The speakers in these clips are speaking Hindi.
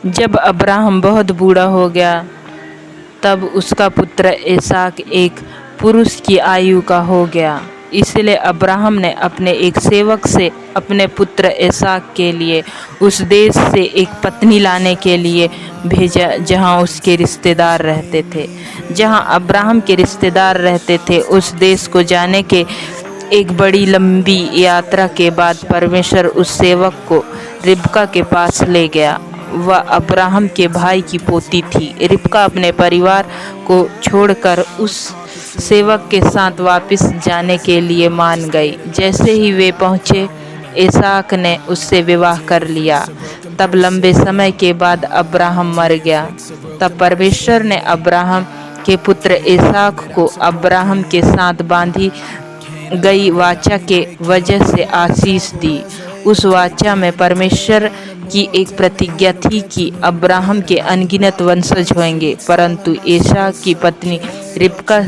जब अब्राहम बहुत बूढ़ा हो गया तब उसका पुत्र इसहाक एक पुरुष की आयु का हो गया। इसलिए अब्राहम ने अपने एक सेवक से अपने पुत्र इसहाक के लिए उस देश से एक पत्नी लाने के लिए भेजा जहां उसके रिश्तेदार रहते थे। जहां अब्राहम के रिश्तेदार रहते थे उस देश को जाने के एक बड़ी लंबी यात्रा के बाद परमेश्वर उस सेवक को रिबका के पास ले गया। वह अब्राहम के भाई की पोती थी। रिबका अपने परिवार को छोड़कर उस सेवक के साथ वापस जाने के लिए मान गई। जैसे ही वे पहुँचे, इसहाक ने उससे विवाह कर लिया। तब लंबे समय के बाद अब्राहम मर गया। तब परमेश्वर ने अब्राहम के पुत्र इसहाक को अब्राहम के साथ बांधी गई वाचा के वजह से आशीष दी। उस वाचा में परमेश्वर की एक प्रतिज्ञा थी कि अब्राहम के अनगिनत वंशज होंगे, परंतु इसहाक की पत्नी रिबका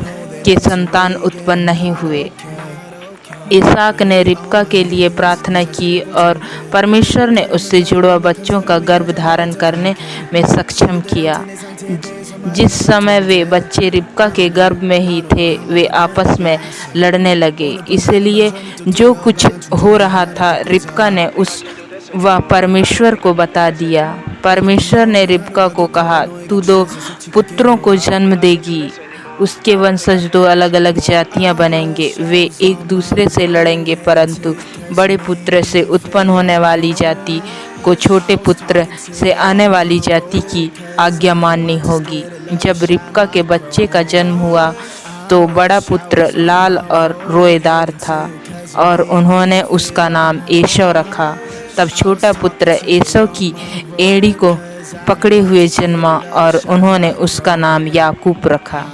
के संतान उत्पन्न नहीं हुए। इसहाक ने रिबका के लिए प्रार्थना की और परमेश्वर ने उससे जुड़वा बच्चों का गर्भ धारण करने में सक्षम किया। जिस समय वे बच्चे रिबका के गर्भ में ही थे, वे आपस में लड़ने लगे। इसलिए जो कुछ हो रहा था रिबका ने वह परमेश्वर को बता दिया। परमेश्वर ने रिबका को कहा, तू 2 पुत्रों को जन्म देगी। उसके वंशज 2 अलग अलग जातियां बनेंगे। वे एक दूसरे से लड़ेंगे, परंतु बड़े पुत्र से उत्पन्न होने वाली जाति को छोटे पुत्र से आने वाली जाति की आज्ञा माननी होगी। जब रिबका के बच्चे का जन्म हुआ तो बड़ा पुत्र लाल और रोएदार था और उन्होंने उसका नाम एसौ रखा। तब छोटा पुत्र एसौ की एड़ी को पकड़े हुए जन्मा और उन्होंने उसका नाम याकूब रखा।